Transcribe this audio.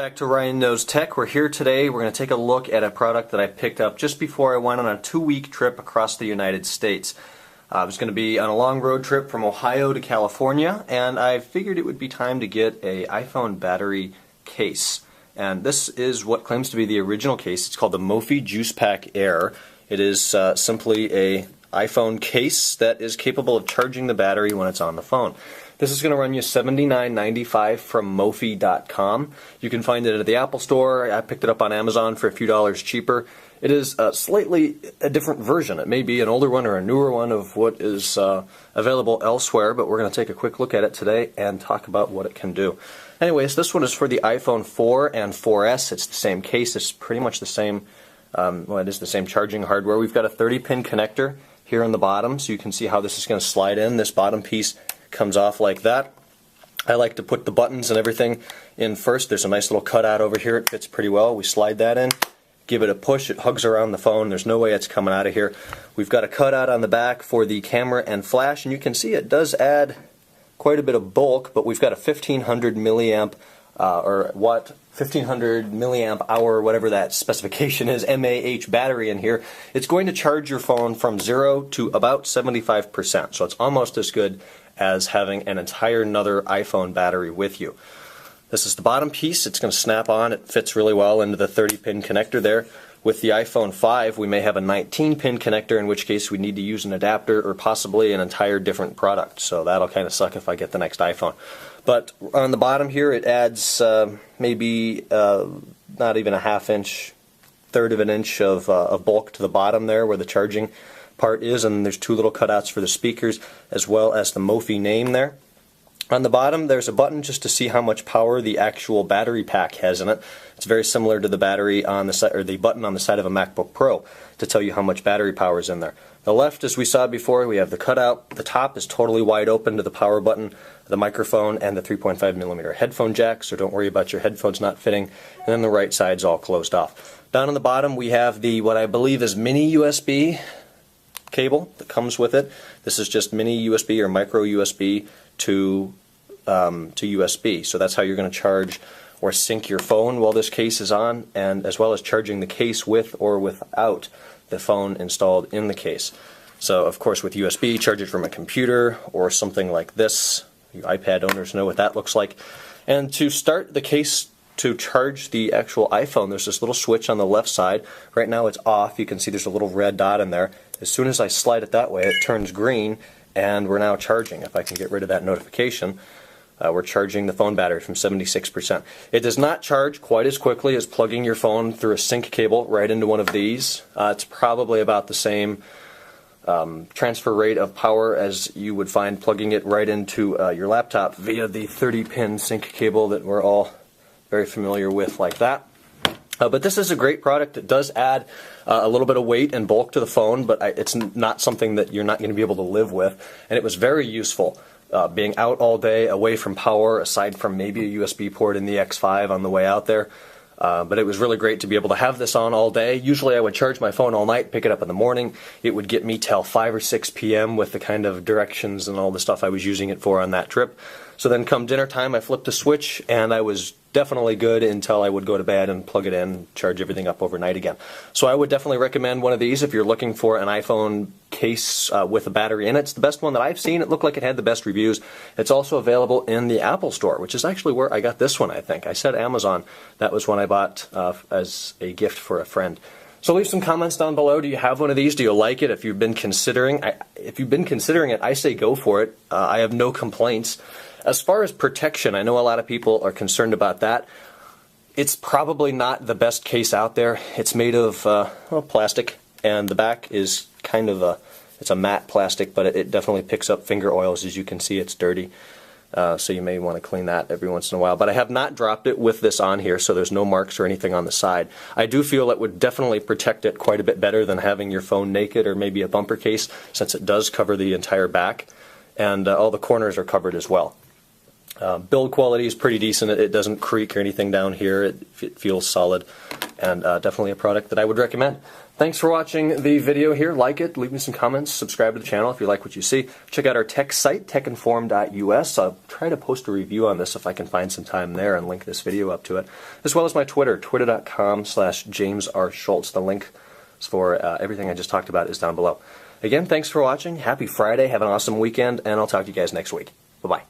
back to Ryan Knows Tech. We're here today. We're going to take a look at a product that I picked up just before I went on a 2-week trip across the United States. I was going to be on a long road trip from Ohio to California, and I figured it would be time to get a iPhone battery case. And this is what claims to be the original case. It's called the Mophie Juice Pack Air. It is simply a iPhone case that is capable of charging the battery when it's on the phone. This is going to run you $79.95 from Mophie.com. You can find it at the Apple Store. I picked it up on Amazon for a few dollars cheaper. It is slightly a different version. It may be an older one or a newer one of what is available elsewhere, but we're going to take a quick look at it today and talk about what it can do. Anyways, this one is for the iPhone 4 and 4S. It's the same case. It's pretty much the same, well, it is the same charging hardware. We've got a 30-pin connector here on the bottom, so you can see how this is going to slide in. This bottom piece comes off like that. I like to put the buttons and everything in first. There's a nice little cutout over here. It fits pretty well. We slide that in, give it a push. It hugs around the phone. There's no way it's coming out of here. We've got a cutout on the back for the camera and flash, and you can see it does add quite a bit of bulk, but we've got a 1500 milliamp 1500 milliamp hour, whatever that specification is, mAh battery in here. It's going to charge your phone from 0 to about 75%, so it's almost as good as having an entire another iPhone battery with you. This is the bottom piece. It's going to snap on. It fits really well into the 30-pin connector there. With the iPhone 5, we may have a 19-pin connector, in which case we need to use an adapter or possibly an entire different product. So that'll kind of suck if I get the next iPhone. But on the bottom here, it adds maybe not even a half-inch, third of an inch of bulk to the bottom there where the charging part is, and there's two little cutouts for the speakers as well as the Mophie name there. On the bottom, there's a button just to see how much power the actual battery pack has in it. It's very similar to the battery on the side, or the button on the side of a MacBook Pro, to tell you how much battery power is in there. The left, as we saw before, we have the cutout. The top is totally wide open to the power button, the microphone, and the 3.5mm headphone jack, so don't worry about your headphones not fitting. And then the right side's all closed off. Down on the bottom, we have the what I believe is mini USB cable that comes with it. This is just mini USB or micro USB to USB. So that's how you're going to charge or sync your phone while this case is on, and as well as charging the case with or without the phone installed in the case. So of course with USB, charge it from a computer or something like this. You iPad owners know what that looks like. And to start the case to charge the actual iPhone, there's this little switch on the left side. Right now it's off. You can see there's a little red dot in there. As soon as I slide it that way, it turns green, and we're now charging. If I can get rid of that notification, we're charging the phone battery from 76%. It does not charge quite as quickly as plugging your phone through a sync cable right into one of these. It's probably about the same transfer rate of power as you would find plugging it right into your laptop via the 30-pin sync cable that we're all very familiar with, like that. But this is a great product. It does add a little bit of weight and bulk to the phone, but it's not something that you're not going to be able to live with. And it was very useful being out all day, away from power, aside from maybe a USB port in the X5 on the way out there. But it was really great to be able to have this on all day. Usually I would charge my phone all night, pick it up in the morning. It would get me till 5 or 6 p.m. with the kind of directions and all the stuff I was using it for on that trip. So then come dinner time, I flipped the switch, and I was definitely good until I would go to bed and plug it in, charge everything up overnight again. So I would definitely recommend one of these if you're looking for an iPhone case with a battery in it. It's the best one that I've seen. It looked like it had the best reviews. It's also available in the Apple Store, which is actually where I got this one, I think. I said Amazon. That was one I bought as a gift for a friend. So leave some comments down below. Do you have one of these? Do you like it? If you've been considering it, I say go for it. I have no complaints. As far as protection, I know a lot of people are concerned about that. It's probably not the best case out there. It's made of plastic, and the back is kind of it's a matte plastic, but it definitely picks up finger oils. As you can see, it's dirty. So you may want to clean that every once in a while. But I have not dropped it with this on here, so there's no marks or anything on the side. I do feel it would definitely protect it quite a bit better than having your phone naked or maybe a bumper case, since it does cover the entire back, and all the corners are covered as well. Build quality is pretty decent. It doesn't creak or anything down here. It feels solid, and definitely a product that I would recommend. Thanks for watching the video here. Like it, leave me some comments, subscribe to the channel if you like what you see. Check out our tech site, techinform.us. I'll try to post a review on this if I can find some time there and link this video up to it. As well as my Twitter, twitter.com/JamesRSchultz. The link for everything I just talked about is down below. Again, thanks for watching. Happy Friday. Have an awesome weekend, and I'll talk to you guys next week. Bye-bye.